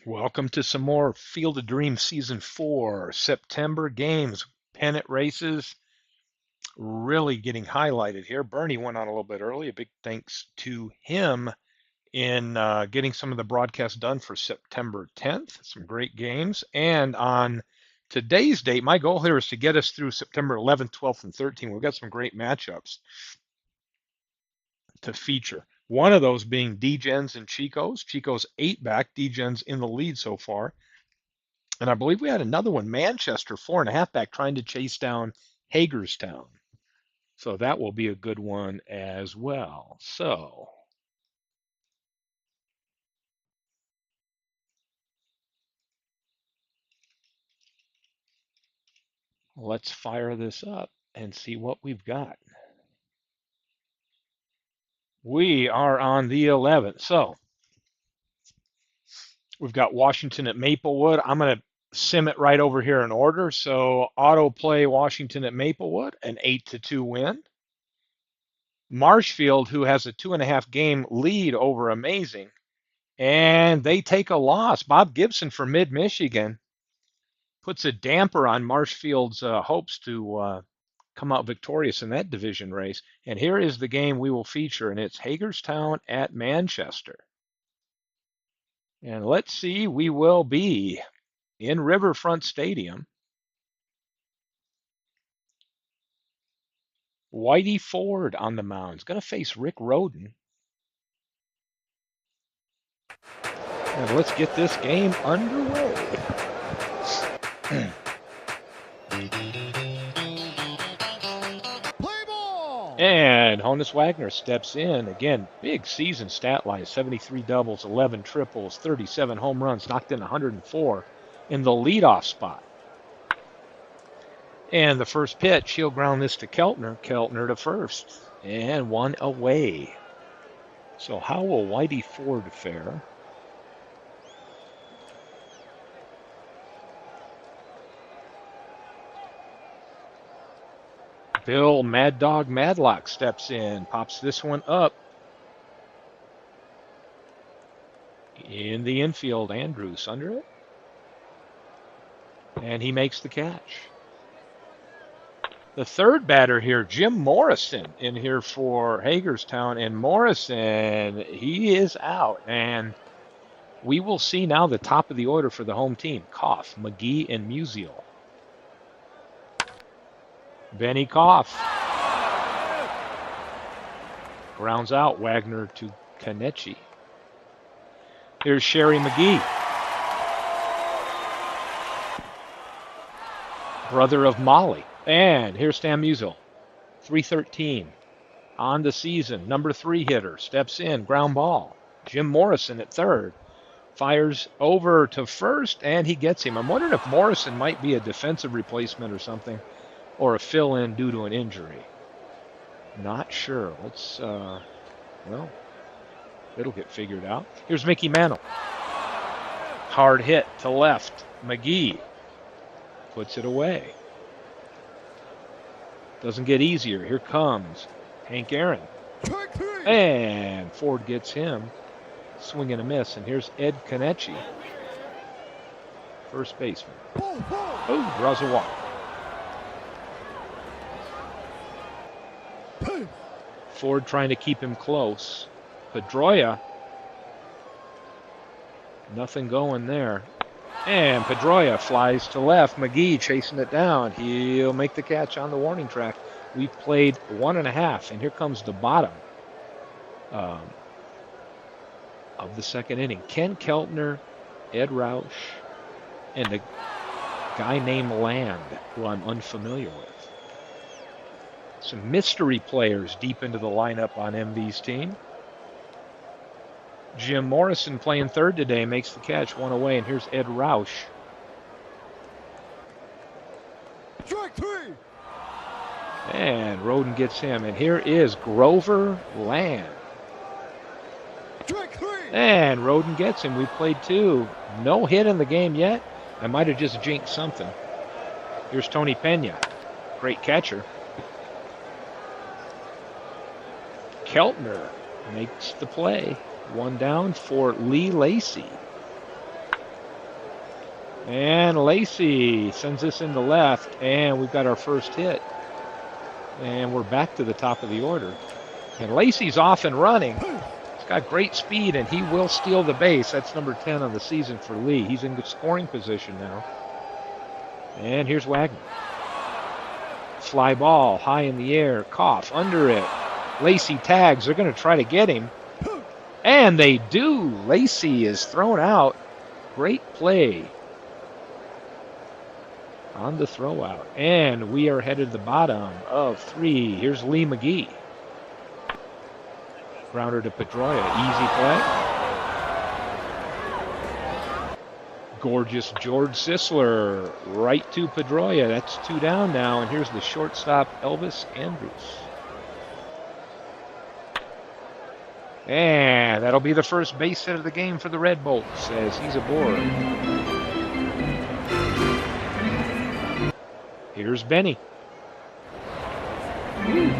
Welcome to some more Field of Dreams Season 4 September games. Pennant races really getting highlighted here. Bernie went on a little bit early. A big thanks to him in getting some of the broadcasts done for September 10th. Some great games. And on today's date, my goal here is to get us through September 11th, 12th, and 13th. We've got some great matchups to feature. One of those being D-Gens and Chico's. Chico's 8-back, D-Gens in the lead so far. And I believe we had another one, Manchester, 4.5-back, trying to chase down Hagerstown. So that will be a good one as well. So let's fire this up and see what we've got. We are on the 11th. So we've got Washington at Maplewood. I'm going to sim it right over here in order. So auto play Washington at Maplewood, an 8-2 win. Marshfield, who has a 2.5 game lead over Amazing, and they take a loss. Bob Gibson from Mid-Michigan puts a damper on Marshfield's hopes to come out victorious in that division race. And here is the game we will feature, and it's Hagerstown at Manchester. And let's see, we will be in Riverfront Stadium. Whitey Ford on the mound. He's going to face Rick Roden. And let's get this game underway. And Honus Wagner steps in. Again, big season stat line, 73 doubles, 11 triples, 37 home runs, knocked in 104 in the leadoff spot. And the first pitch, he'll ground this to Keltner. Keltner to first. And one away. So how will Whitey Ford fare? Bill Mad Dog Madlock steps in, pops this one up. In the infield, Andrews under it. And he makes the catch. The third batter here, Jim Morrison, in here for Hagerstown. And Morrison, he is out. And we will see now the top of the order for the home team. Koff, McGee, and Musial. Benny Koff grounds out Wagner to Kanechi. Here's Sherry McGee, brother of Molly. And here's Stan Musial, 313 on the season, number 3 hitter, steps in, ground ball. Jim Morrison at third, fires over to first, and he gets him. I'm wondering if Morrison might be a defensive replacement or something, or a fill-in due to an injury. Not sure. Let's, well, it'll get figured out. Here's Mickey Mantle. Hard hit to left. McGee puts it away. Doesn't get easier. Here comes Hank Aaron. And Ford gets him. Swing and a miss. And here's Ed Kanechi, first baseman. Oh, draws a walk. Ford trying to keep him close. Pedroia, nothing going there. And Pedroia flies to left. McGee chasing it down. He'll make the catch on the warning track. We've played 1.5, and here comes the bottom of the second inning. Ken Keltner, Ed Roush, and a guy named Land, who I'm unfamiliar with. Some mystery players deep into the lineup on MV's team. Jim Morrison playing third today, makes the catch, one away, and here's Ed Roush. Strike 3. And Roden gets him, and here is Grover Land. Strike 3. And Roden gets him. We played 2. No hit in the game yet. I might have just jinxed something. Here's Tony Pena, great catcher. Keltner makes the play. One down for Lee Lacey. And Lacey sends this into left, and we've got our first hit. And we're back to the top of the order. And Lacey's off and running. He's got great speed, and he will steal the base. That's number 10 on the season for Lee. He's in good scoring position now. And here's Wagner. Fly ball, high in the air. Koff under it. Lacey tags. They're going to try to get him. And they do. Lacey is thrown out. Great play on the throw out. And we are headed to the bottom of 3. Here's Lee McGee. Grounder to Pedroia. Easy play. Gorgeous George Sisler. Right to Pedroia. That's 2 down now. And here's the shortstop, Elvis Andrews. And that'll be the first base hit of the game for the Red Bolts as he's aboard. Here's Benny.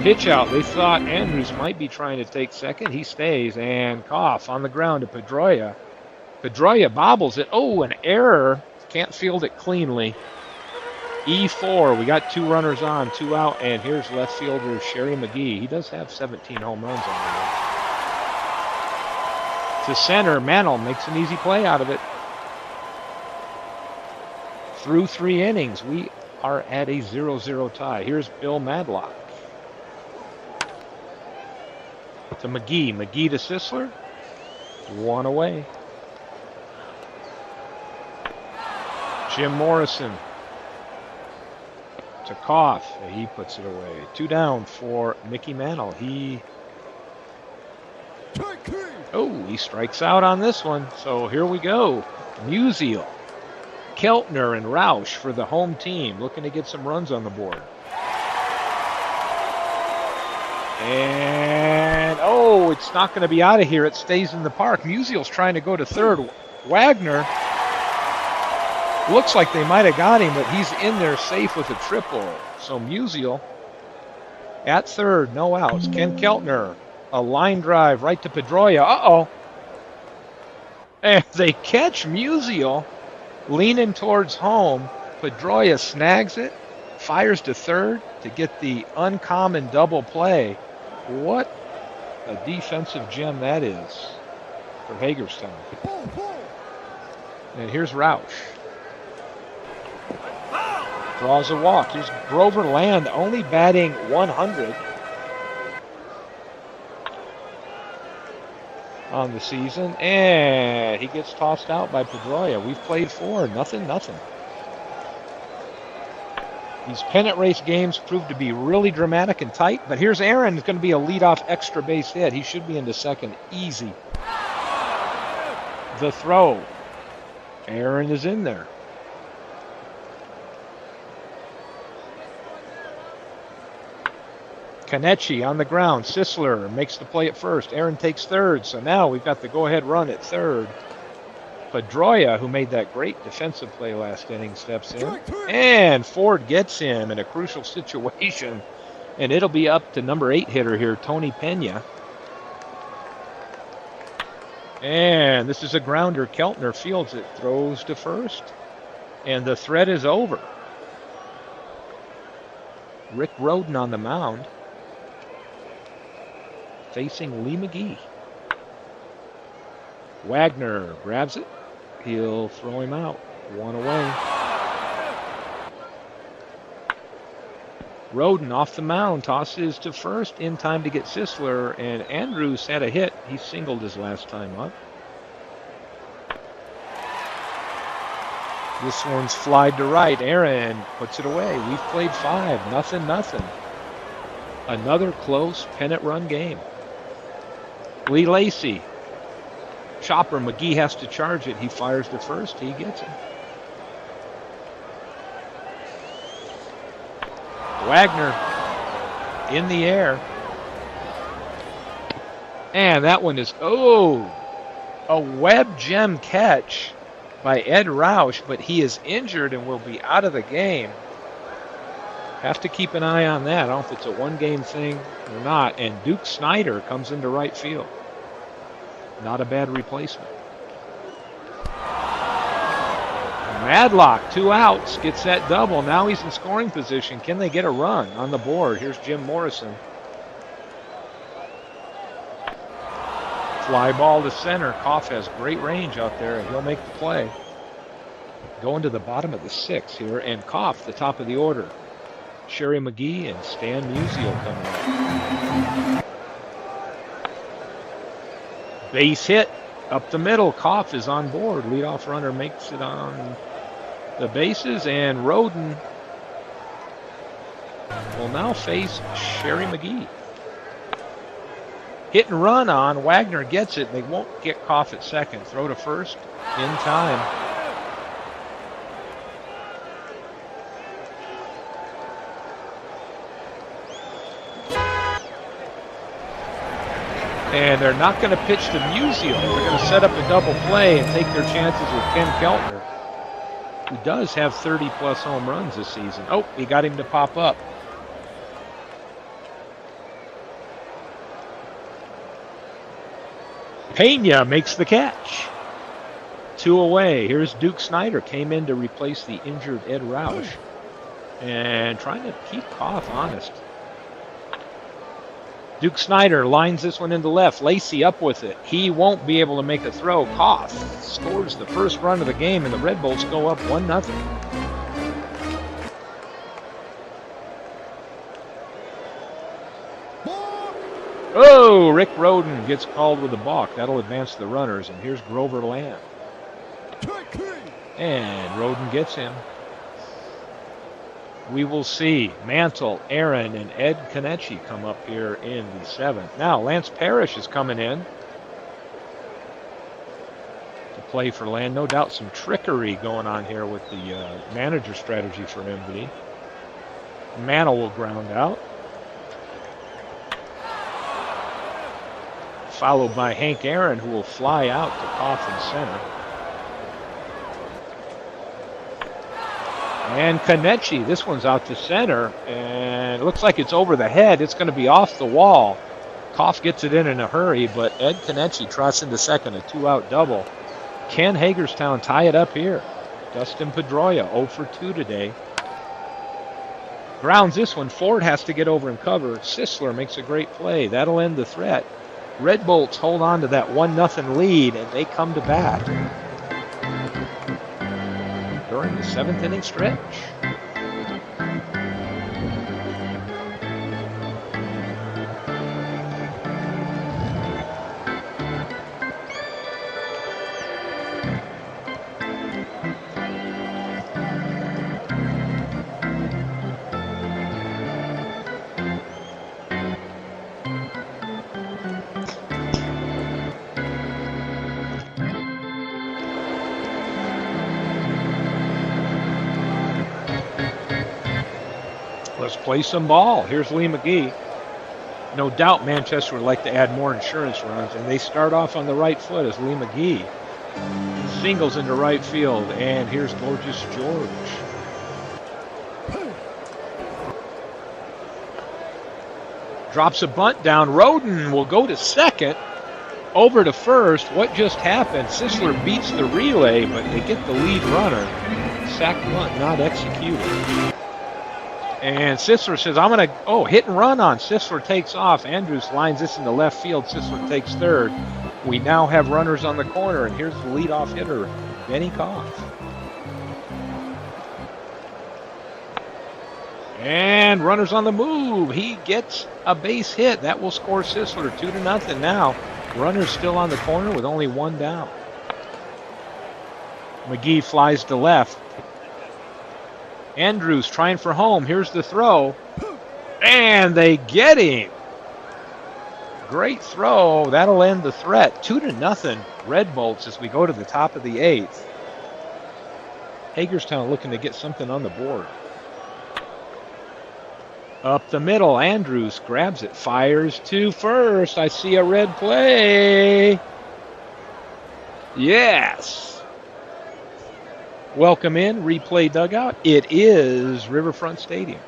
Pitch out. They thought Andrews might be trying to take second. He stays. And Koff on the ground to Pedroia. Pedroia bobbles it. Oh, an error. Can't field it cleanly. E4. We got 2 runners on, 2 out. And here's left fielder Sherry McGee. He does have 17 home runs on the year. To center, Mantle makes an easy play out of it. Through 3 innings, we are at a 0-0 tie. Here's Bill Madlock. To McGee. McGee to Sisler. 1 away. Jim Morrison. To Koff. He puts it away. 2 down for Mickey Mantle. He strikes out on this one. So here we go. Musial, Keltner, and Roush for the home team, looking to get some runs on the board. And, it's not going to be out of here. It stays in the park. Musial's trying to go to third. Wagner, looks like they might have got him, but he's in there safe with a triple. So Musial at third, no outs. Ken Keltner. A line drive right to Pedroia. And they catch Musial leaning towards home. Pedroia snags it, fires to third to get the uncommon double play. What a defensive gem that is for Hagerstown. And here's Roush. Draws a walk. Here's Grover Land only batting 100. On the season, and he gets tossed out by Pedroia. We've played 4, nothing. These pennant race games prove to be really dramatic and tight, but here's Aaron. It's going to be a leadoff extra base hit. He should be into second easy. The throw. Aaron is in there. Kanechi on the ground. Sisler makes the play at first. Aaron takes third. So now we've got the go-ahead run at third. Pedroia, who made that great defensive play last inning, steps in. And Ford gets him in a crucial situation. And it'll be up to number 8 hitter here, Tony Pena. And this is a grounder. Keltner fields it, throws to first. And the threat is over. Rick Roden on the mound, facing Lee McGee. Wagner grabs it. He'll throw him out. 1 away. Roden off the mound, tosses to first in time to get Sisler, and Andrews had a hit. He singled his last time up. This one's flied to right. Aaron puts it away. We've played 5. Nothing. Another close pennant run game. Lee Lacey. Chopper. McGee has to charge it. He fires to first. He gets it. Wagner in the air. And that one is, a web gem catch by Ed Roush, but he is injured and will be out of the game. Have to keep an eye on that. I don't know if it's a one-game thing or not. And Duke Snyder comes into right field. Not a bad replacement. Madlock, 2 outs, gets that double. Now he's in scoring position. Can they get a run on the board? Here's Jim Morrison. Fly ball to center. Koff has great range out there, and he'll make the play. Going to the bottom of the 6th here, and Koff, the top of the order. Sherry McGee and Stan Musial coming up. Base hit up the middle. Koff is on board. Leadoff runner makes it on the bases, and Roden will now face Sherry McGee. Hit and run on. Wagner gets it. They won't get Koff at second. Throw to first in time. And they're not going to pitch to Musial. They're going to set up a double play and take their chances with Ken Keltner, who does have 30-plus home runs this season. Oh, he got him to pop up. Pena makes the catch. 2 away. Here's Duke Snyder. Came in to replace the injured Ed Roush. And trying to keep Koff honest. Duke Snyder lines this one into left. Lacey up with it. He won't be able to make a throw. Koff scores the first run of the game, and the Red Bulls go up 1-0. Oh, Rick Roden gets called with a balk. That'll advance the runners, and here's Grover Lamb. And Roden gets him. We will see Mantle, Aaron, and Ed Kenichi come up here in the 7th. Now, Lance Parrish is coming in to play for Land. No doubt some trickery going on here with the manager strategy for MD. Mantle will ground out. Followed by Hank Aaron, who will fly out to Coffin center. And Kenichi, this one's out to center, and it looks like it's over the head. It's going to be off the wall. Koff gets it in a hurry, but Ed Kenichi trots into second, a 2-out double. Can Hagerstown tie it up here? Dustin Pedroia, 0 for 2 today. Grounds this one. Ford has to get over and cover. Sisler makes a great play. That'll end the threat. Red Bolts hold on to that 1-0 lead, and they come to bat during the 7th inning stretch. Let's play some ball. Here's Lee McGee. No doubt Manchester would like to add more insurance runs, and they start off on the right foot as Lee McGee singles into right field, and here's Gorgeous George. Drops a bunt down. Roden will go to second. Over to first. What just happened? Sisler beats the relay, but they get the lead runner. Sack bunt not executed. And Sisler says, I'm going to, hit and run on. Sisler takes off. Andrews lines this into left field. Sisler takes third. We now have runners on the corner, and here's the leadoff hitter, Benny Koff. And runners on the move. He gets a base hit. That will score Sisler 2-0 now. Runners still on the corner with only 1 down. McGee flies to left. Andrews trying for home. Here's the throw. And they get him. Great throw. That'll end the threat. 2-0 Red Bolts as we go to the top of the 8th. Hagerstown looking to get something on the board. Up the middle. Andrews grabs it. Fires to first. I see a red play. Yes. Welcome in, replay dugout. It is Riverfront Stadium.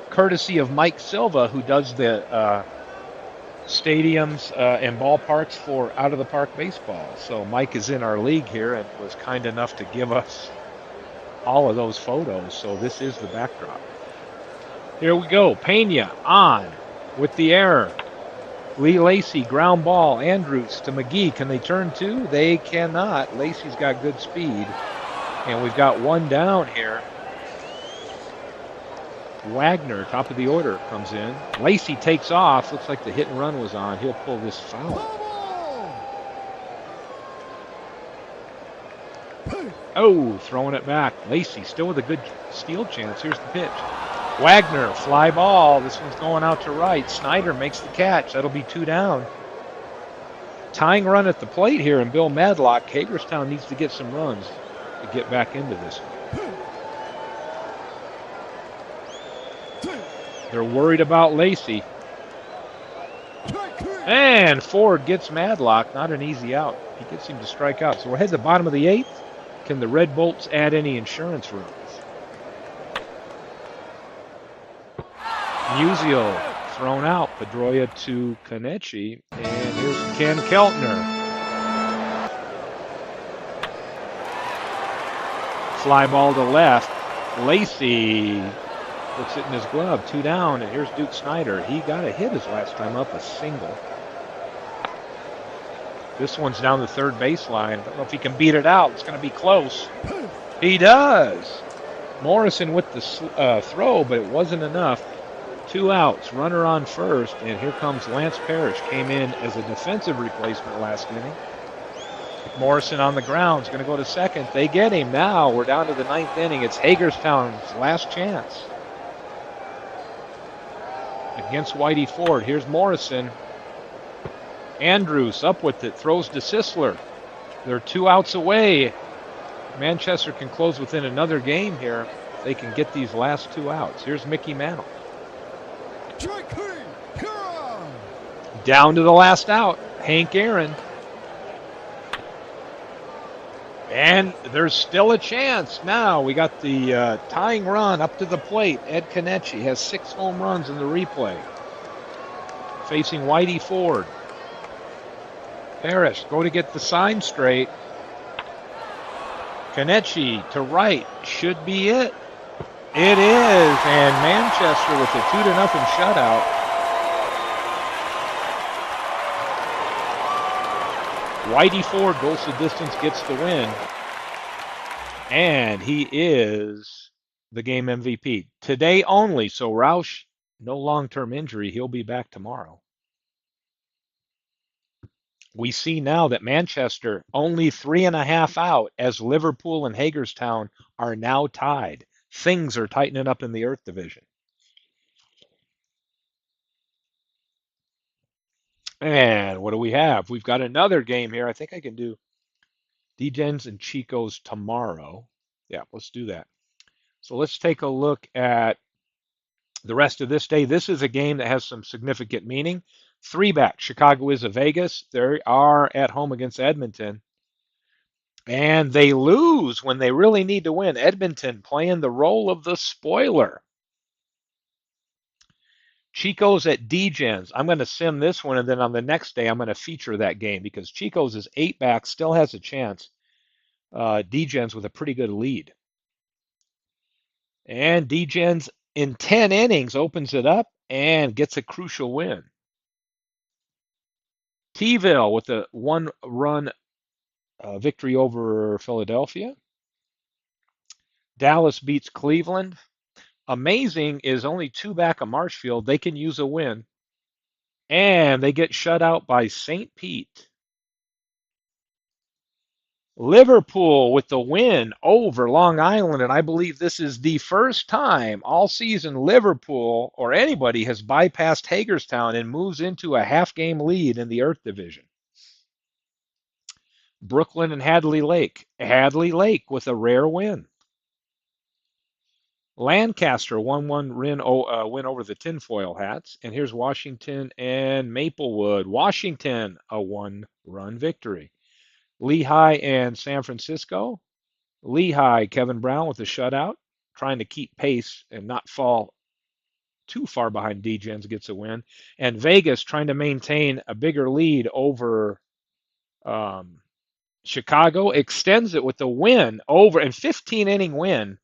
Courtesy of Mike Silva, who does the stadiums and ballparks for out of the park baseball. So Mike is in our league here and was kind enough to give us all of those photos. So this is the backdrop. Here we go. Pena on with the error. Lee Lacy, ground ball. Andrews to McGee. Can they turn two? They cannot. Lacy's got good speed. And we've got one down here. Wagner, top of the order, comes in. Lacy takes off. Looks like the hit and run was on. He'll pull this foul. Oh, throwing it back. Lacy still with a good steal chance. Here's the pitch. Wagner, fly ball. This one's going out to right. Snyder makes the catch. That'll be two down. Tying run at the plate here, and Bill Madlock. Hagerstown needs to get some runs to get back into this. They're worried about Lacy. And Ford gets Madlock. Not an easy out. He gets him to strike out. So we're headed to the bottom of the eighth. Can the Red Bolts add any insurance runs? Musial thrown out. Pedroia to Kenichi. And here's Ken Keltner. Fly ball to left. Lacy puts it in his glove. Two down. And here's Duke Snyder. He got a hit his last time up, a single. This one's down the third baseline. I don't know if he can beat it out. It's going to be close. He does. Morrison with the throw, but it wasn't enough. Two outs. Runner on first. And here comes Lance Parrish. Came in as a defensive replacement last inning. Morrison on the ground. Is going to go to second. They get him. Now we're down to the ninth inning. It's Hagerstown's last chance against Whitey Ford. Here's Morrison. Andrews up with it, throws to Sisler. They're two outs away. Manchester can close within another game here. They can get these last two outs. Here's Mickey Mantle. Down to the last out, Hank Aaron. And there's still a chance. Now we got the tying run up to the plate. Ed Kenichi has 6 home runs in the replay. Facing Whitey Ford. Parrish, go to get the sign straight. Kenichi to right, should be it. It is, and Manchester with a 2-0 shutout. Whitey Ford goes the distance, gets the win. And he is the game MVP. Today only, so Roush, no long-term injury. He'll be back tomorrow. We see now that Manchester only 3.5 out as Liverpool and Hagerstown are now tied. Things are tightening up in the Earth Division. And what do we have? We've got another game here. I think I can do Degens and Chicos tomorrow. Yeah, let's do that. So let's take a look at the rest of this day. This is a game that has some significant meaning. 3-back. Chicago is a Vegas. They are at home against Edmonton. And they lose when they really need to win. Edmonton playing the role of the spoiler. Chico's at Degens. I'm going to sim this one, and then on the next day, I'm going to feature that game because Chico's is 8-back, still has a chance. Degens with a pretty good lead. And Degens in 10 innings opens it up and gets a crucial win. T-ville with a 1-run victory over Philadelphia. Dallas beats Cleveland. Amazing is only 2 back of Marshfield. They can use a win. And they get shut out by St. Pete. Liverpool with the win over Long Island. And I believe this is the first time all season Liverpool or anybody has bypassed Hagerstown and moves into a half-game lead in the Earth Division. Brooklyn and Hadley Lake. Hadley Lake with a rare win. Lancaster 1-1 win over the Tinfoil Hats. And here's Washington and Maplewood. Washington, a 1-run victory. Lehigh and San Francisco. Lehigh, Kevin Brown with a shutout, trying to keep pace and not fall too far behind D-Gens gets a win. And Vegas trying to maintain a bigger lead over Chicago extends it with a win over and 15-inning win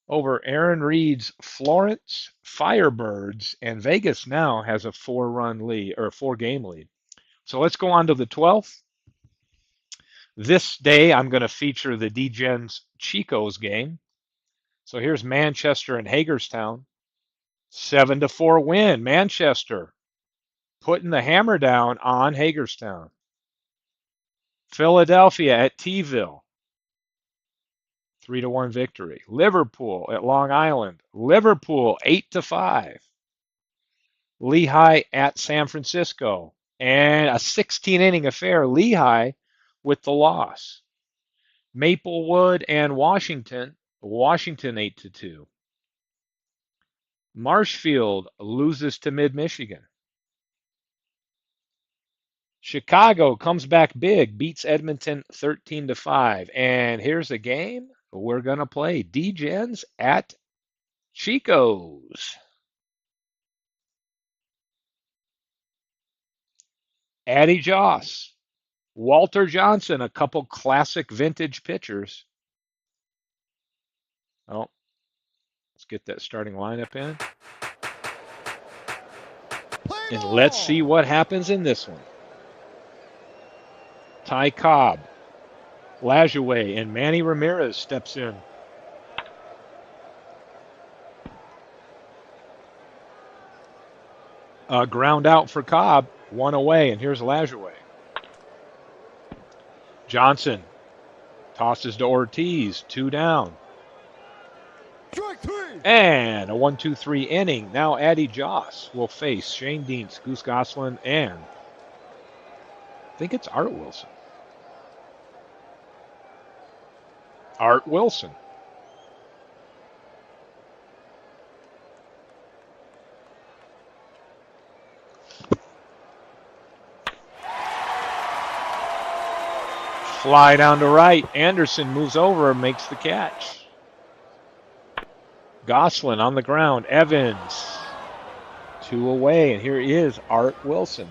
over Aaron Reed's Florence Firebirds, and Vegas now has a 4-run lead or 4-game lead. So let's go on to the 12th. This day I'm going to feature the D-Gens Chico's game. So here's Manchester and Hagerstown. 7-4 win. Manchester putting the hammer down on Hagerstown. Philadelphia at T-ville. 3-1 victory. Liverpool at Long Island. Liverpool 8-5. Lehigh at San Francisco. And a 16-inning affair. Lehigh with the loss. Maplewood and Washington. Washington 8-2. Marshfield loses to Mid-Michigan. Chicago comes back big, beats Edmonton 13-5. And here's a game we're going to play. D-Gens at Chico's. Addie Joss, Walter Johnson, a couple classic vintage pitchers. Oh, let's get that starting lineup in. And let's see what happens in this one. Ty Cobb, Lajoie, and Manny Ramirez steps in. Ground out for Cobb, 1 away, and here's Lajoie. Johnson tosses to Ortiz, 2 down. And a 1-2-3 inning. Now Addie Joss will face Shane Deans, Goose Gosselin, and I think it's Art Wilson. Art Wilson. Fly down to right. Anderson moves over and makes the catch. Gosselin on the ground. Evans. 2 away. And here is Art Wilson.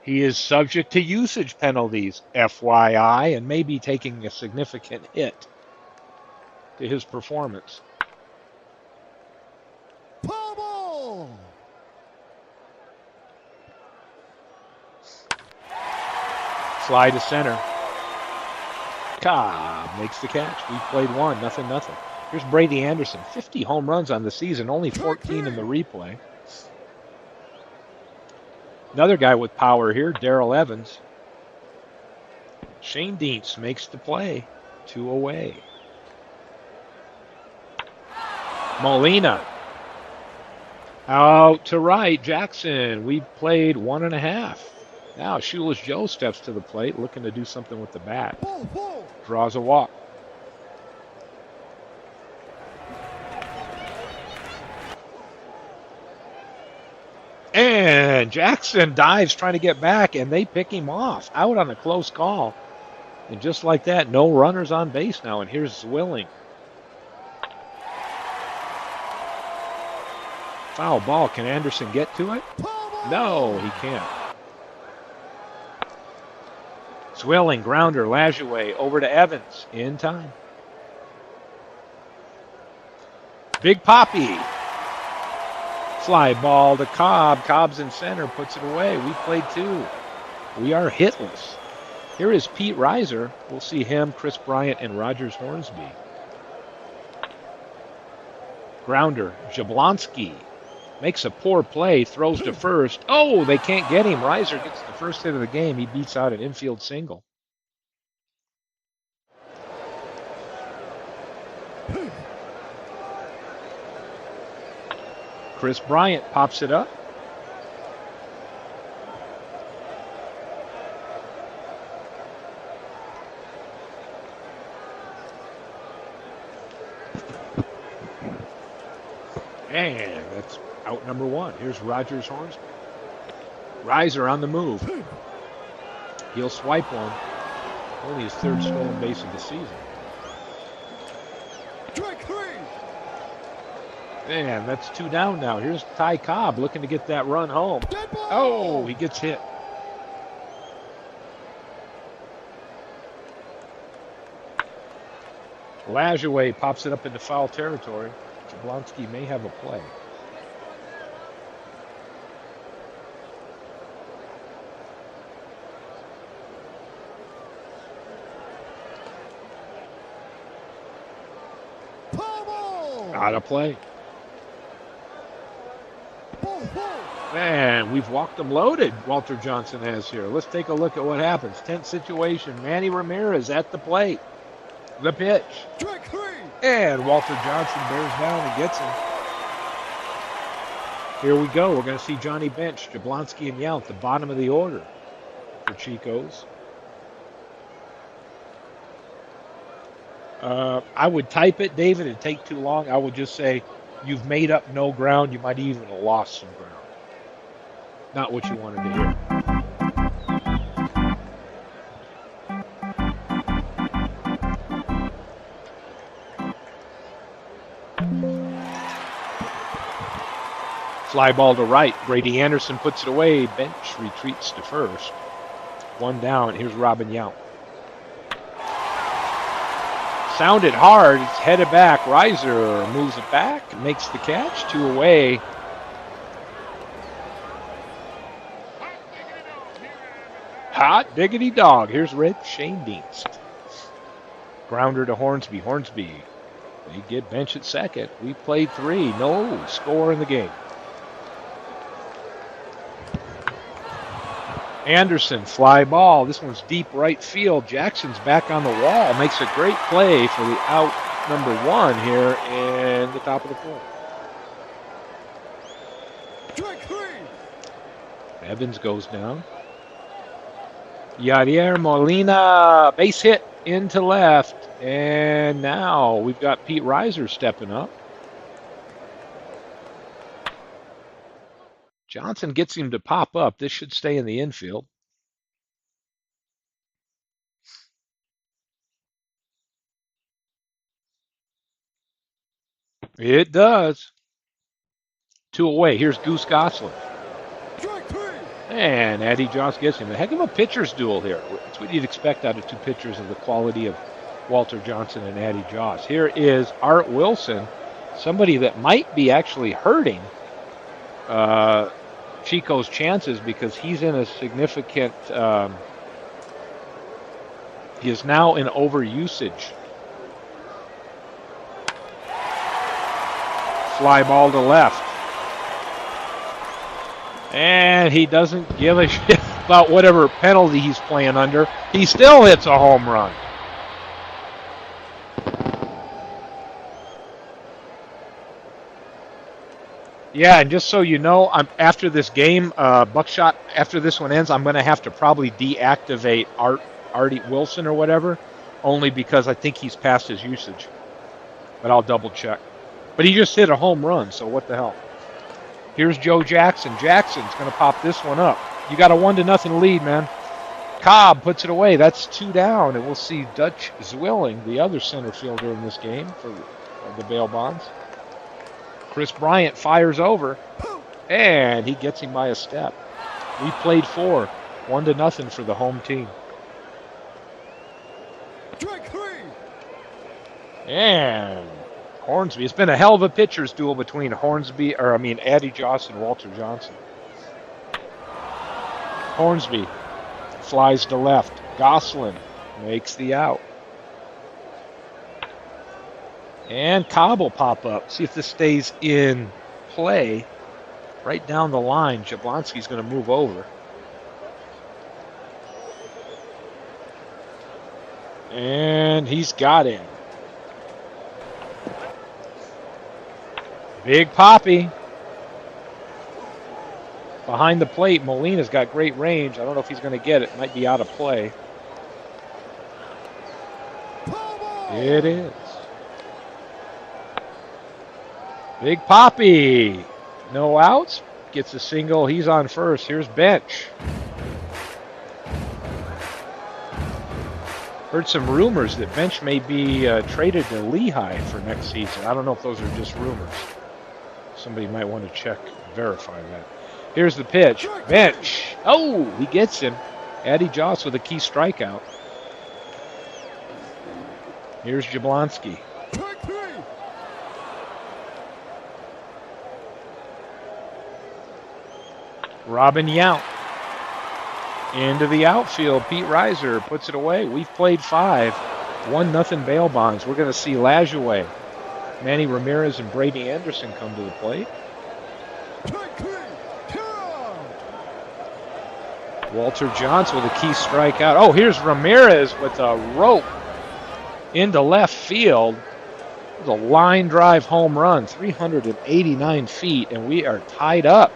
He is subject to usage penalties, FYI, and may be taking a significant hit to his performance. Ball. Fly to center. Cobb makes the catch. We played 1, 0-0. Here's Brady Anderson, 50 home runs on the season, only 14 in the replay. Another guy with power here, Darrell Evans. Shane Deans makes the play, 2 away. Molina. Out to right, Jackson. We've played 1.5. Now Shoeless Joe steps to the plate, looking to do something with the bat. Draws a walk. And Jackson dives trying to get back, and they pick him off. Out on a close call. And just like that, no runners on base now. And here's Zwilling. Foul ball. Can Anderson get to it? No, he can't. Zwilling, grounder, Lajoie, over to Evans. In time. Big Poppy. Fly ball to Cobb. Cobb's in center, puts it away. We played 2. We are hitless. Here is Pete Reiser. We'll see him, Chris Bryant, and Rogers Hornsby. Grounder, Jablonski makes a poor play, throws to first. Oh, they can't get him. Reiser gets the first hit of the game. He beats out an infield single. Chris Bryant pops it up. And that's out number 1. Here's Rogers Hornsby. Reiser on the move. He'll swipe one. Only his 3rd stolen base of the season. And that's 2 down now. Here's Ty Cobb looking to get that run home. Oh, he gets hit. Lajoie pops it up into foul territory. Jablonski may have a play. Out of play. Man, we've walked them loaded, Walter Johnson has here. Let's take a look at what happens. Tense situation. Manny Ramirez at the plate. The pitch. And Walter Johnson bears down and gets him. Here we go. We're going to see Johnny Bench, Jablonski, and Yount, the bottom of the order for Chico's. I would type it, David. It'd take too long. I would just say you've made up no ground. You might even have lost some ground. Not what you wanted to hear. Fly ball to right. Brady Anderson puts it away. Bench retreats to first. 1 down. Here's Robin Yount. Sounded hard. It's headed back. Reiser moves it back. Makes the catch. 2 away. Hot diggity dog. Here's Red Shane Dienst. Grounder to Hornsby. Hornsby. They get Bench at second. We played 3. No score in the game. Anderson, fly ball. This one's deep right field. Jackson's back on the wall. Makes a great play for the out number 1 here in the top of the 4th. Evans goes down. Yadier Molina, base hit into left. And now we've got Pete Reiser stepping up. Johnson gets him to pop up. This should stay in the infield. It does. 2 away. Here's Goose Gosselin. And Addie Joss gets him. A heck of a pitcher's duel here. That's what you'd expect out of 2 pitchers of the quality of Walter Johnson and Addie Joss. Here is Art Wilson, somebody that might be actually hurting Chico's chances because he's in a significant, he is now in overusage. Fly ball to left. And he doesn't give a shit about whatever penalty he's playing under. He still hits a home run. Yeah, and just so you know, after this game, Buckshot, after this one ends, I'm going to have to probably deactivate Artie Wilson or whatever, only because I think he's past his usage. But I'll double check. But he just hit a home run, so what the hell. Here's Joe Jackson. Jackson's going to pop this one up. You got a 1-0 lead, man. Cobb puts it away. That's 2 down, and we'll see Dutch Zwilling, the other center fielder in this game for the Bail Bonds. Chris Bryant fires over, and he gets him by a step. We played 4, 1-0 for the home team. And Hornsby. It's been a hell of a pitcher's duel between Addie Joss and Walter Johnson. Hornsby flies to left. Gosselin makes the out. And Cobb will pop up. See if this stays in play. Right down the line, Jablonski's going to move over. And he's got him. Big Poppy. Behind the plate, Molina's got great range. I don't know if he's going to get it. Might be out of play. It is. Big Poppy. No outs. Gets a single. He's on first. Here's Bench. Heard some rumors that Bench may be traded to Lehigh for next season. I don't know if those are just rumors. Somebody might want to check, verify that. Here's the pitch. Bench. Oh, he gets him. Addy Joss with a key strikeout. Here's Jablonski. Robin Yount. Into the outfield. Pete Reiser puts it away. We've played 5. 1-0 bail bonds. We're going to see Lajoie, Manny Ramirez, and Brady Anderson come to the plate. Walter Johnson with a key strikeout. Oh, here's Ramirez with a rope into left field. It was a line drive home run, 389 feet, and we are tied up.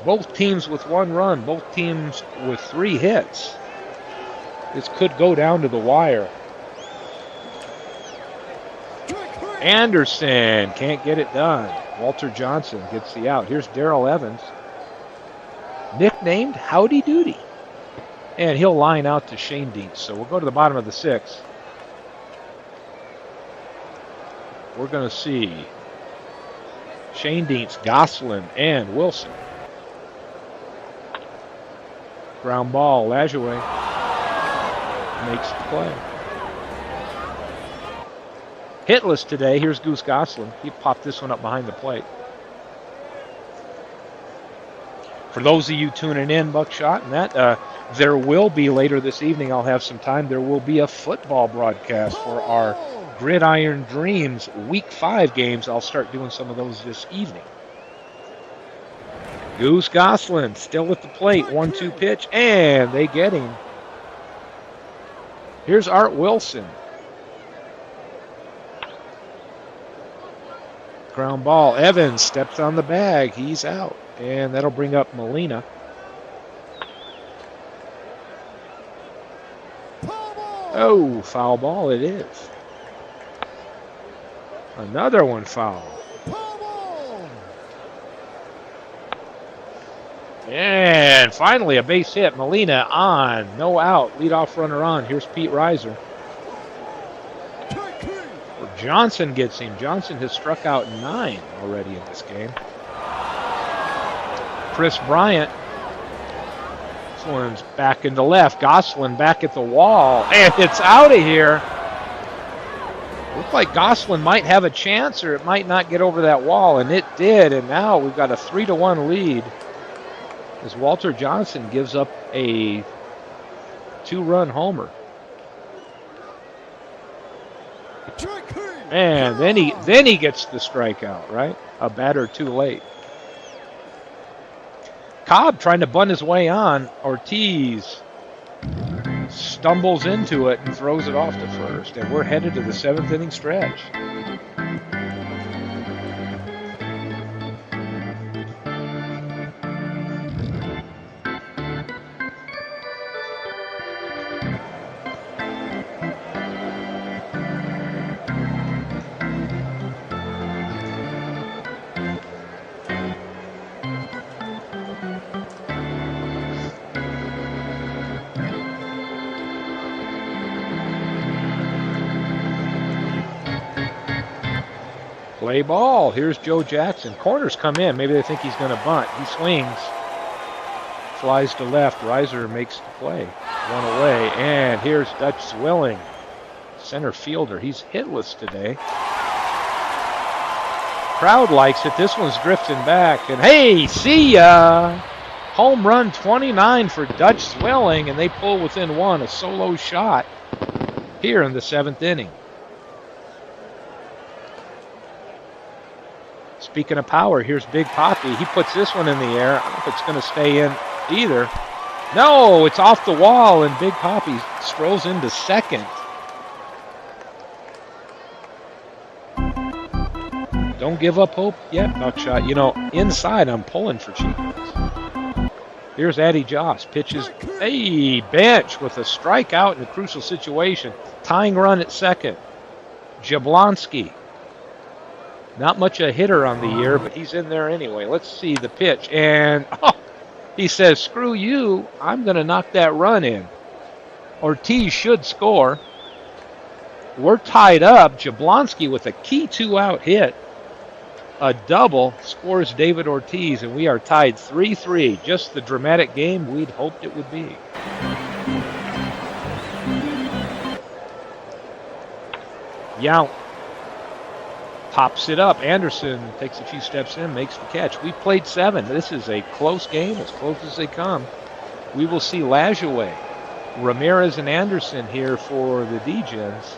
Both teams with 1 run, both teams with 3 hits. This could go down to the wire. Anderson can't get it done. Walter Johnson gets the out. Here's Darrell Evans, nicknamed Howdy Doody. And he'll line out to Shane Dietz. So we'll go to the bottom of the 6th. We're going to see Shane Dietz, Gosselin, and Wilson. Ground ball, Lajoie makes the play. Hitless today. Here's Goose Gosselin. He popped this one up behind the plate. For those of you tuning in, Buckshot, and that there will be later this evening, I'll have some time, there will be a football broadcast for our Gridiron Dreams Week 5 games. I'll start doing some of those this evening. Goose Gosselin still at the plate. 1-2 pitch, and they get him. Here's Art Wilson. Ground ball. Evans steps on the bag. He's out. And that'll bring up Molina. Oh, foul ball it is. Another one foul. And finally a base hit. Molina on. No out. Leadoff runner on. Here's Pete Reiser. Johnson gets him. Johnson has struck out 9 already in this game. Chris Bryant. This one's back into left. Gosselin back at the wall. And it's out of here. Looks like Gosselin might have a chance, or it might not get over that wall, and it did. And now we've got a 3-1 lead as Walter Johnson gives up a 2-run homer. And then he gets the strikeout, right? A batter too late. Cobb trying to bunt his way on. Ortiz stumbles into it and throws it off to first. And we're headed to the 7th inning stretch. Play ball. Here's Joe Jackson. Corners come in. Maybe they think he's going to bunt. He swings. Flies to left. Reiser makes the play. 1 away. And here's Dutch Zwilling, center fielder. He's hitless today. Crowd likes it. This one's drifting back. And hey, see ya! Home run 29 for Dutch Zwilling, and they pull within 1. A solo shot here in the 7th inning. Speaking of power, here's Big Poppy. He puts this one in the air. I don't know if it's going to stay in either. No, it's off the wall, and Big Poppy strolls into second. Don't give up hope yet, Buckshot. You know, inside I'm pulling for Chico. Here's Addy Joss. Pitches a bench with a strikeout in a crucial situation. Tying run at second. Jablonski. Not much a hitter on the year, but he's in there anyway. Let's see the pitch. And he says, screw you. I'm going to knock that run in. Ortiz should score. We're tied up. Jablonski with a key 2-out hit. A double scores David Ortiz, and we are tied 3-3. Just the dramatic game we'd hoped it would be. Yount pops it up. Anderson takes a few steps in, makes the catch. We played 7. This is a close game, as close as they come. We will see Lajoie, Ramirez, and Anderson here for the D-Gens.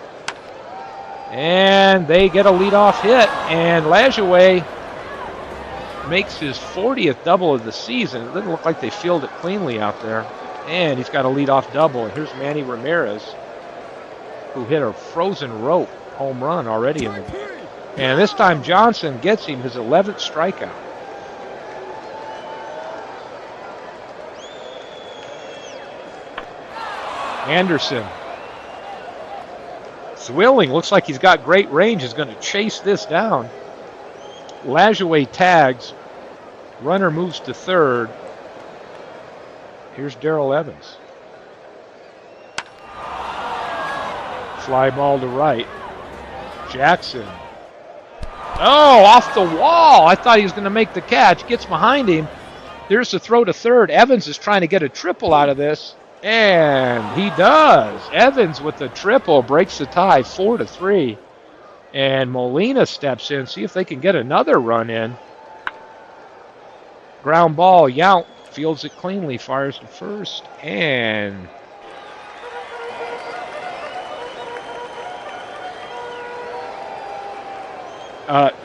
And they get a leadoff hit, and Lajoie makes his 40th double of the season. It doesn't look like they fielded it cleanly out there. And he's got a leadoff double. And here's Manny Ramirez, who hit a frozen rope home run already in the game. And this time Johnson gets him his 11th strikeout. Anderson. Zwilling looks like he's got great range, is going to chase this down. Lajoie tags. Runner moves to third. Here's Darrell Evans. Fly ball to right. Jackson. Oh, off the wall. I thought he was going to make the catch. Gets behind him. There's the throw to third. Evans is trying to get a triple out of this. And he does. Evans with the triple breaks the tie 4-3. And Molina steps in. See if they can get another run in. Ground ball. Yount fields it cleanly. Fires to first. And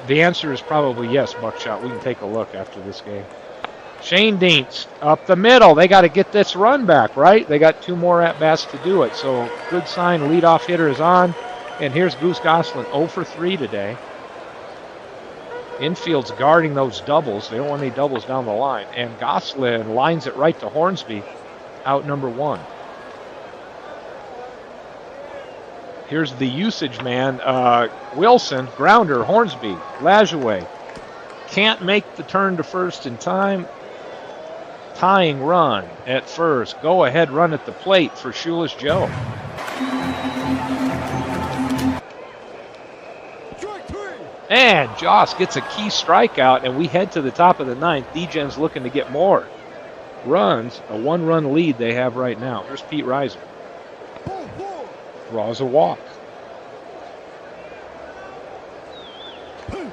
the answer is probably yes, Buckshot. We can take a look after this game. Shane Dietz up the middle. They got to get this run back, right? They got 2 more at-bats to do it. So good sign. Leadoff hitter is on. And here's Goose Goslin, 0 for 3 today. Infield's guarding those doubles. They don't want any doubles down the line. And Goslin lines it right to Hornsby, out number 1. Here's the usage man, Wilson, grounder, Hornsby, Lajoie. Can't make the turn to first in time. Tying run at first. Go ahead run at the plate for Shoeless Joe. And Joss gets a key strikeout, and we head to the top of the 9th. D-Gen's looking to get more runs. A 1-run lead they have right now. Here's Pete Reiser. Draws a walk.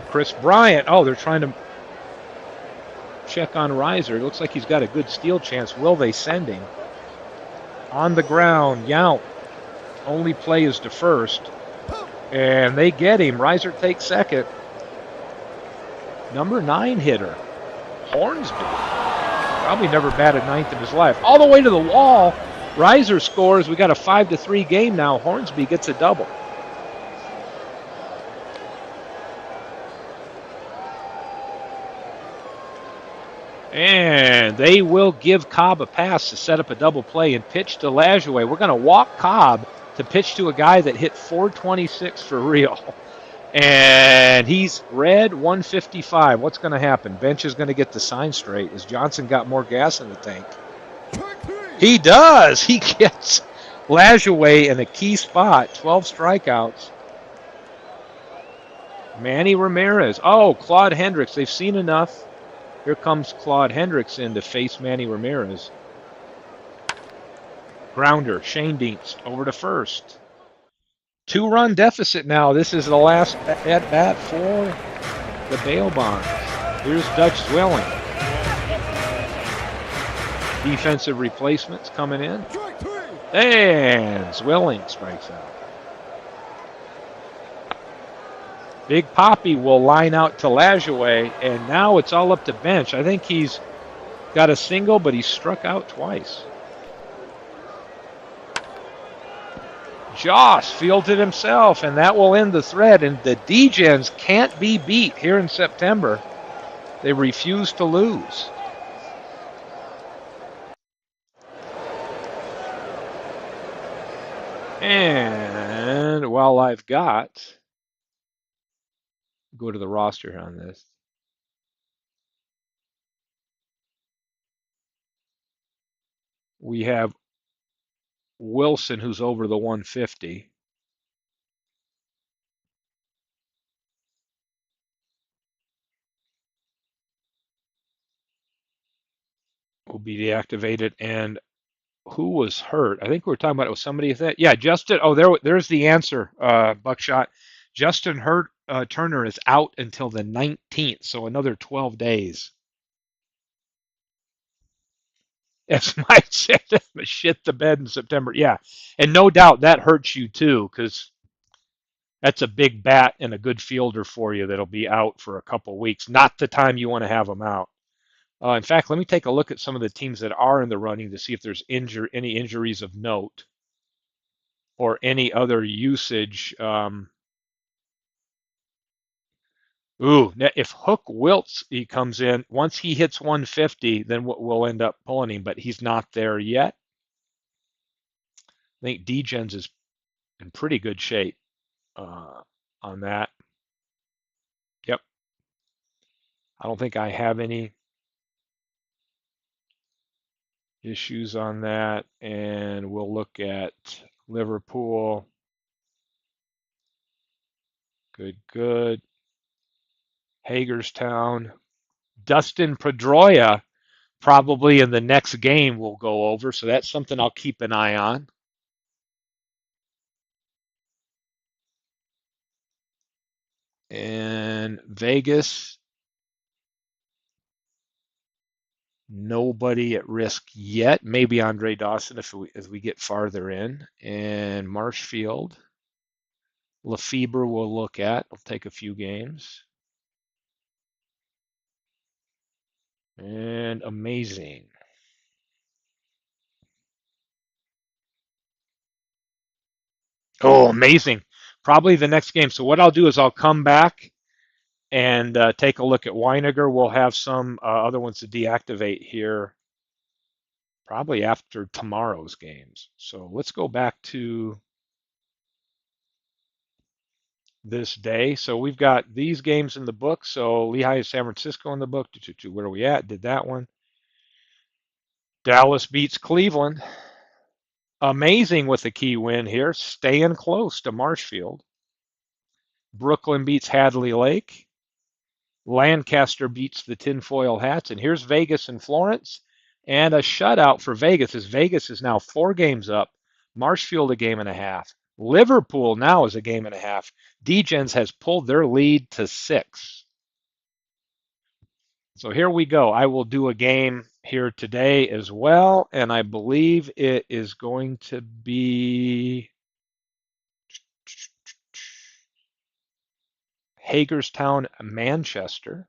Chris Bryant. Oh, they're trying to check on Reiser. It looks like he's got a good steal chance. Will they send him? On the ground, Yount. Only play is to first. And they get him. Reiser takes second. Number 9 hitter, Hornsby. Probably never batted 9th in his life. All the way to the wall. Reiser scores. We got a 5-3 game now. Hornsby gets a double. And they will give Cobb a pass to set up a double play and pitch to Lajoie. We're going to walk Cobb to pitch to a guy that hit 426 for real. And he's red 155. What's going to happen? Bench is going to get the sign straight. Has Johnson got more gas in the tank? He does. He gets Lajoie in a key spot. 12 strikeouts. Manny Ramirez. Oh, Claude Hendricks. They've seen enough. Here comes Claude Hendricks in to face Manny Ramirez. Grounder, Shane Dietz over to first. 2-run deficit now. This is the last at-bat for the bail bonds. Here's Dutch Zwilling. Defensive replacements coming in. And Zwilling strikes out. Big Papi will line out to Lajoie, and now it's all up to Bench. I think he's got a single, but he's struck out twice. Joss fielded himself, and that will end the thread. And the D-Gens can't be beat here in September. They refuse to lose. And while I've got, go to the roster on this. We have Wilson, who's over the 150. will be deactivated. And who was hurt? I think we were talking about it with somebody that. Yeah, Justin. Oh, there's the answer. Buckshot. Justin Turner is out until the 19th, so another 12 days. As my shit the bed in September. Yeah, and no doubt that hurts you too, because that's a big bat and a good fielder for you that'll be out for a couple weeks. Not the time you want to have them out. In fact, let me take a look at some of the teams that are in the running to see if there's any injuries of note or any other usage. If Hook Wiltz he comes in, once he hits 150, then we'll end up pulling him, but he's not there yet. I think Degens is in pretty good shape on that. Yep. I don't think I have any issues on that. And we'll look at Liverpool. Good. Hagerstown. Dustin Pedroia probably in the next game we'll go over. So that's something I'll keep an eye on. And Vegas, nobody at risk yet. Maybe Andre Dawson as we get farther in. And Marshfield, Lefebvre we'll look at. We'll take a few games. And Amazing. Oh, Amazing. Probably the next game. So what I'll do is I'll come back and take a look at Weiniger. We'll have some other ones to deactivate here probably after tomorrow's games. So let's go back to this day. So we've got these games in the book. So Lehigh and San Francisco in the book. Where are we at? Did that one. Dallas beats Cleveland. Amazing with the key win here, staying close to Marshfield. Brooklyn beats Hadley Lake. Lancaster beats the Tinfoil Hats. And here's Vegas and Florence. And a shutout for Vegas, as Vegas is now 4 games up. Marshfield a game and a half. Liverpool now is a game and a half. Degens has pulled their lead to 6. So here we go. I will do a game here today as well, and I believe it is going to be Hagerstown, Manchester.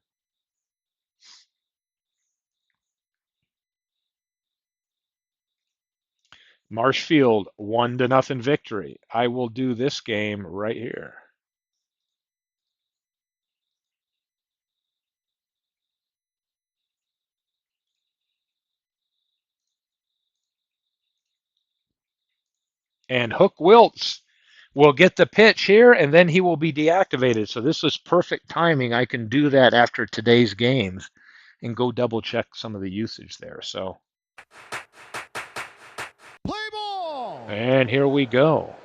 Marshfield 1-0 victory. I will do this game right here. And Hook Wiltz will get the pitch here, and then he will be deactivated. So this is perfect timing. I can do that after today's games and go double check some of the usage there. So, play ball. And here we go.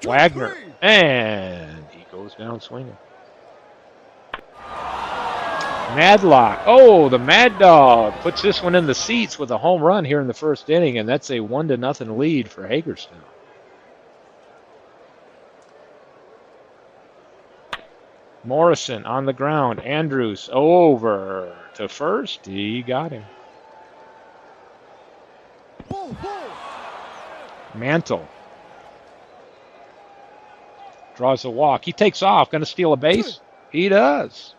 Wagner, and he goes down swinging. Madlock. Oh, the Mad Dog puts this one in the seats with a home run here in the first inning, and that's a 1-0 lead for Hagerstown. Morrison on the ground. Andrews over to first. He got him. Mantle draws a walk. He takes off. Going to steal a base? He does.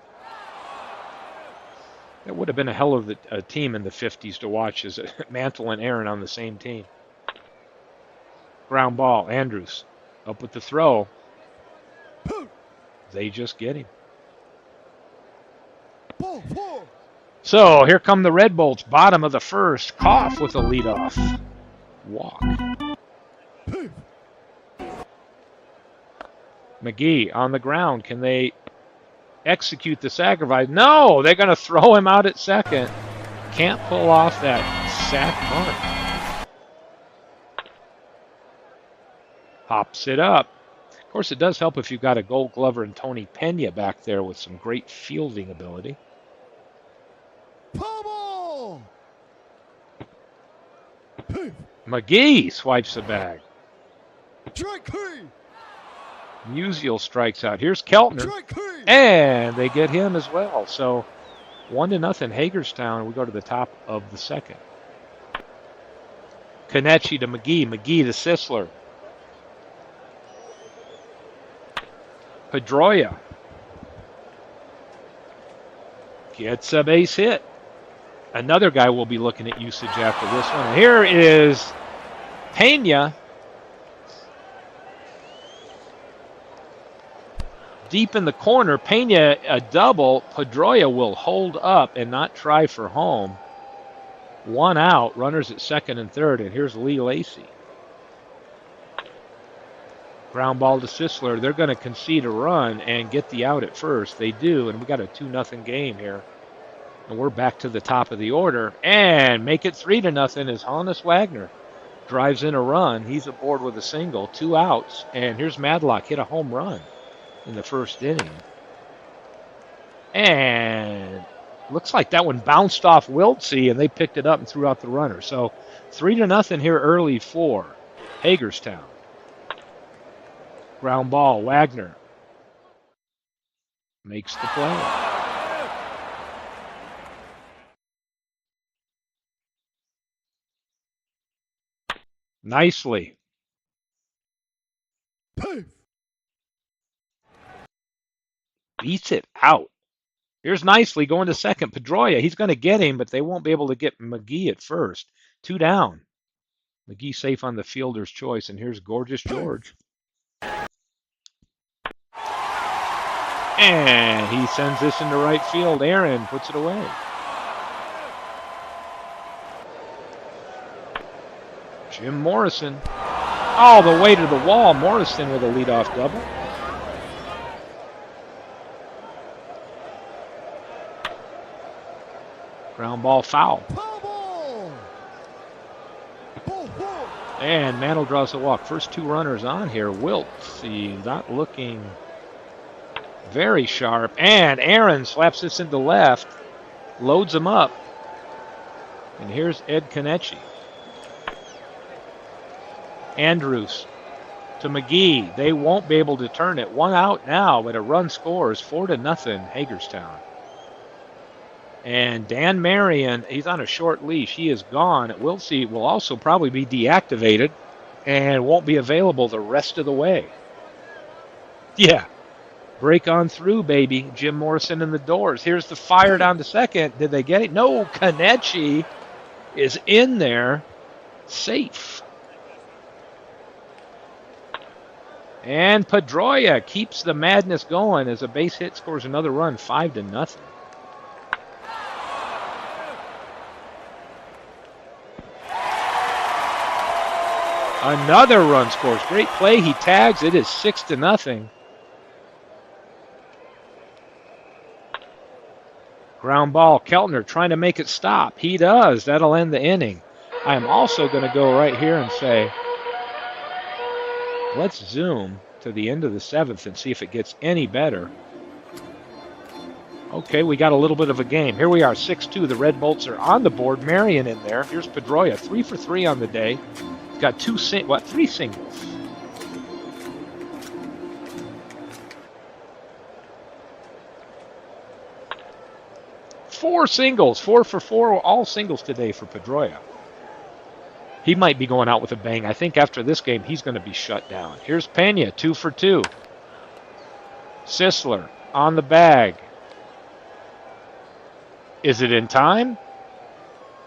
That would have been a hell of a team in the 50s to watch, as Mantle and Aaron on the same team. Ground ball. Andrews up with the throw. They just get him. So here come the Red Bolts. Bottom of the first. Koff with a leadoff walk. McGee on the ground. Can they execute the sacrifice? No, they're going to throw him out at second. Can't pull off that sac bunt. Hops it up. Of course, it does help if you've got a Gold Glover and Tony Pena back there with some great fielding ability. Ball. McGee swipes the bag. Strike. Musial strikes out. Here's Keltner. Strike. And they get him as well. So 1-0 Hagerstown. We go to the top of the second. Konecny to McGee. McGee to Sisler. Pedroia gets a base hit. Another guy will be looking at usage after this one. And here is Pena. Deep in the corner. Pena a double. Pedroia will hold up and not try for home. One out. Runners at second and third. And here's Lee Lacy. Ground ball to Sisler. They're going to concede a run and get the out at first. They do, and we got a 2-0 game here. And we're back to the top of the order. And make it 3-0 as Hannes Wagner drives in a run. He's aboard with a single. 2 outs. And here's Madlock hit a home run in the first inning. And looks like that one bounced off Wiltsey, and they picked it up and threw out the runner. So 3-0 here early for Hagerstown. Ground ball, Wagner makes the play. Nicely. Beats it out. Here's Nicely going to second. Pedroia, he's going to get him, but they won't be able to get McGee at first. 2 down. McGee safe on the fielder's choice, and here's Gorgeous George. And he sends this into right field. Aaron puts it away. Jim Morrison all the way to the wall. Morrison with a leadoff double. Ground ball foul. And Mantle draws a walk. First 2 runners on here. Wiltsey not looking very sharp. And Aaron slaps this into left. Loads him up. And here's Ed Konecny. Andrews to McGee. They won't be able to turn it. 1 out now, but a run scores. 4-0 Hagerstown. And Dan Marion, he's on a short leash. He is gone. Wiltsey will also probably be deactivated and won't be available the rest of the way. Yeah. Break on through, baby. Jim Morrison in the doors. Here's the fire down to second. Did they get it? No. Konecny is in there. Safe. And Pedroia keeps the madness going as a base hit scores another run. 5-0. Another run scores. Great play. He tags. It is 6-0. Ground ball. Keltner trying to make it stop. He does. That'll end the inning. I am also going to go right here and say, let's zoom to the end of the 7th and see if it gets any better. Okay, we got a little bit of a game. Here we are, 6-2. The Red Bolts are on the board. Marion in there. Here's Pedroia, 3 for 3 on the day. He's got 3 singles. Four singles, 4 for 4, all singles today for Pedroia. He might be going out with a bang. I think after this game, he's going to be shut down. Here's Pena, 2 for 2. Sisler on the bag. Is it in time?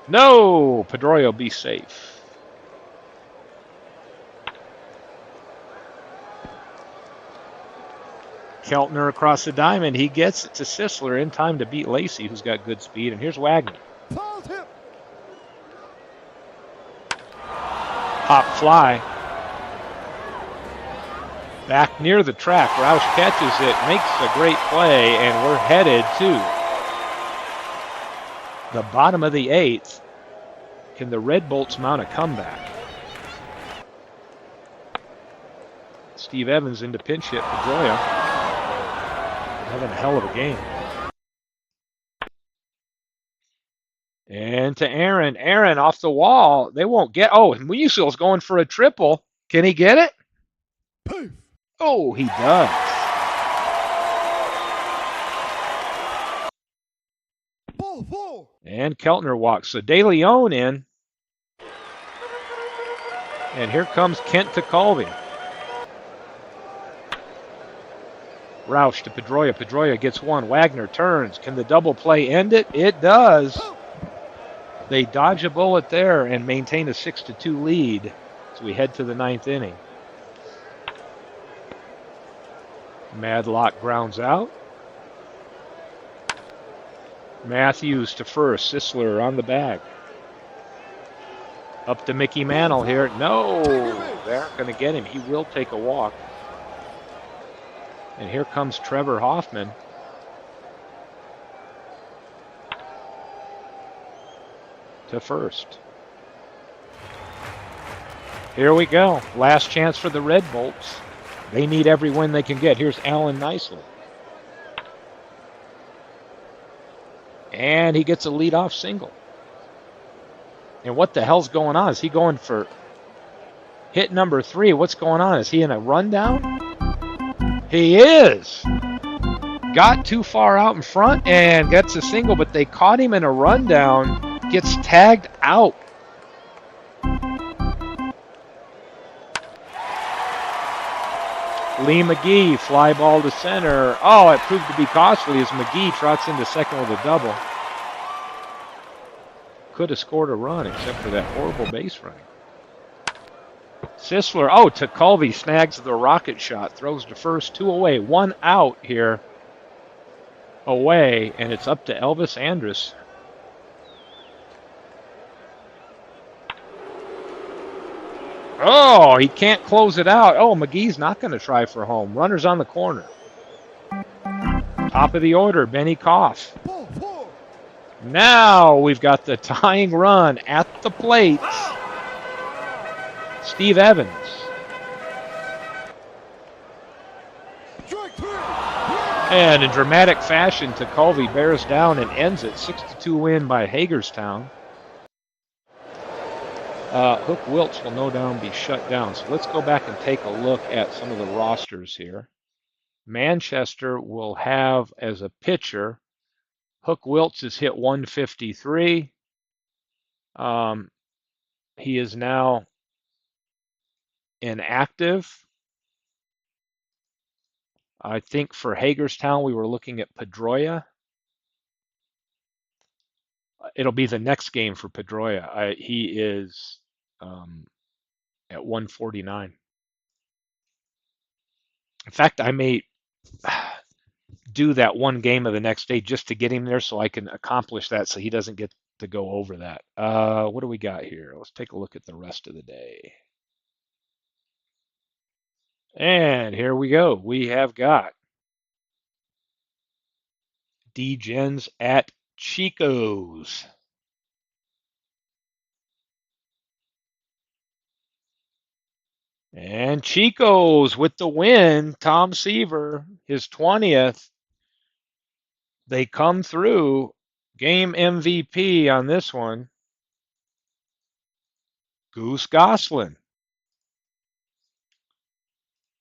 No! Pedroia will be safe. Keltner across the diamond. He gets it to Sisler in time to beat Lacy, who's got good speed. And here's Wagner. Pop fly. Back near the track. Roush catches it, makes a great play, and we're headed to the bottom of the 8th. Can the Red Bolts mount a comeback? Steve Evans into pinch hit. Pedroia having a hell of a game. And to Aaron. Aaron off the wall. They won't get. Oh, Musil's going for a triple. Can he get it? Poof. Oh, he does. Ball four. And Keltner walks. So De Leon in. And here comes Kent to Colby. Roush to Pedroia. Pedroia gets one. Wagner turns. Can the double play end it? It does. They dodge a bullet there and maintain a 6-2 lead as we head to the ninth inning. Madlock grounds out. Matthews to first. Sisler on the bag. Up to Mickey Mantle here. No, they aren't going to get him. He will take a walk. And here comes Trevor Hoffman. To first. Here we go. Last chance for the Red Bolts. They need every win they can get. Here's Allen Nicely. And he gets a leadoff single. And what the hell's going on? Is he going for hit number 3? What's going on? Is he in a rundown? He is. Got too far out in front and gets a single, but they caught him in a rundown. Gets tagged out. Lee McGee, fly ball to center. Oh, it proved to be costly as McGee trots into second with a double. Could have scored a run except for that horrible base running. Sisler, oh, to Colby, snags the rocket shot, throws to first, 2 away, 1 out here away, and it's up to Elvis Andrus. Oh, he can't close it out. Oh, McGee's not going to try for home. Runner's on the corner. Top of the order, Benny Koff. Now we've got the tying run at the plate. Steve Evans. And in dramatic fashion, Tekulve bears down and ends it. 6-2 win by Hagerstown. Hook Wiltz will no doubt be shut down. So let's go back and take a look at some of the rosters here. Manchester will have as a pitcher, Hook Wiltz has hit 153. He is now inactive. I think for Hagerstown, we were looking at Pedroia. It'll be the next game for Pedroia. He is at 149. In fact, I may do that one game of the next day just to get him there so I can accomplish that so he doesn't get to go over that. What do we got here? Let's take a look at the rest of the day. And here we go. We have got D-Gens at Chico's. And Chico's with the win. Tom Seaver, his 20th. They come through. Game MVP on this one. Goose Goslin.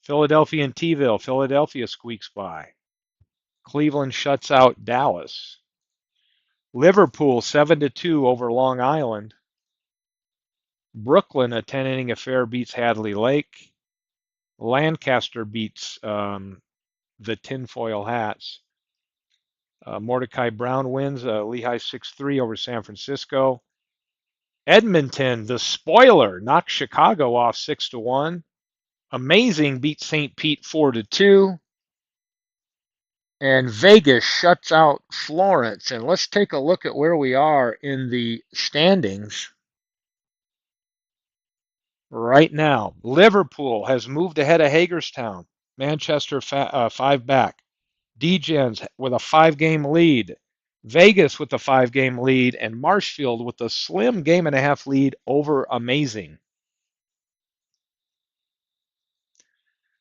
Philadelphia and T-ville. Philadelphia squeaks by. Cleveland shuts out Dallas. Liverpool 7-2 over Long Island. Brooklyn, a 10-inning affair, beats Hadley Lake. Lancaster beats the Tinfoil Hats. Mordecai Brown wins. Lehigh 6-3 over San Francisco. Edmonton, the spoiler, knocks Chicago off 6-1. Amazing beats St. Pete 4-2. And Vegas shuts out Florence. And let's take a look at where we are in the standings right now. Liverpool has moved ahead of Hagerstown. Manchester 5 back. D-Gens with a 5-game lead. Vegas with a 5-game lead. And Marshfield with a slim game-and-a-half lead over Amazing.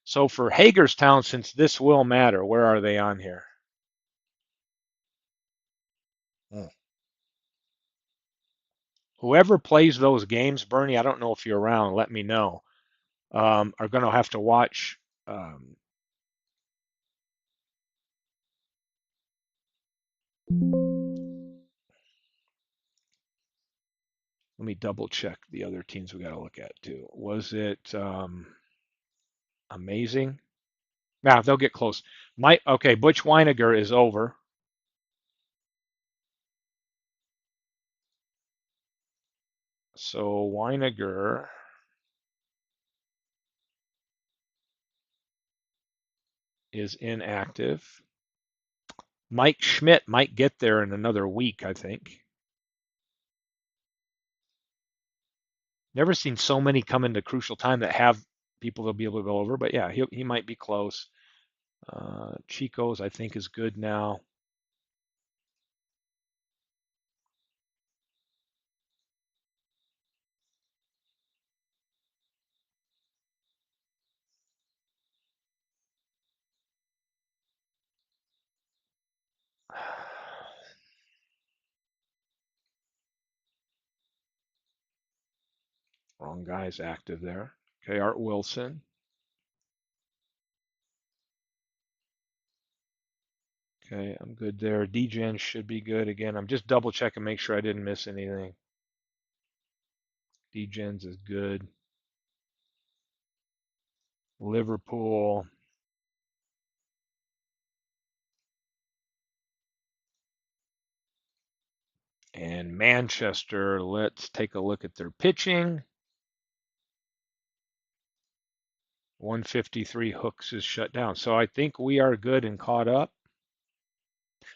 So for Hagerstown, since this will matter, where are they on here? Whoever plays those games, Bernie, I don't know if you're around. Let me know. Are going to have to watch. Um, Let me double check the other teams we got to look at too. Was it amazing? Now they'll get close. Okay, Butch Weiniger is over. So Weiniger is inactive. Mike Schmidt might get there in another week, I think. Never seen so many come into crucial time that have people that'll be able to go over, but yeah, he might be close. Chico's, I think, is good now. Wrong guy's active there. Okay, Art Wilson. Okay, I'm good there. DGen should be good. Again, I'm just double checking, make sure I didn't miss anything. DGens is good. Liverpool. And Manchester, let's take a look at their pitching. 153 hooks is shut down. So I think we are good and caught up.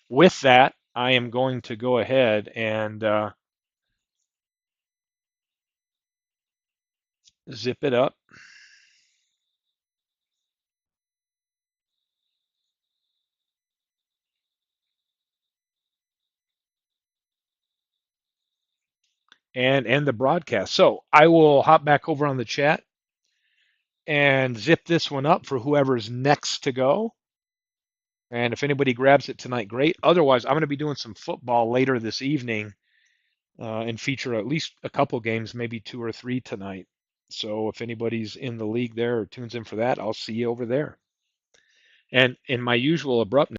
With that, I am going to go ahead and zip it up. And end the broadcast. So I will hop back over on the chat and zip this one up for whoever's next to go. And if anybody grabs it tonight, great. Otherwise, I'm going to be doing some football later this evening and feature at least a couple games, maybe two or three tonight. So if anybody's in the league there or tunes in for that, I'll see you over there. And in my usual abruptness,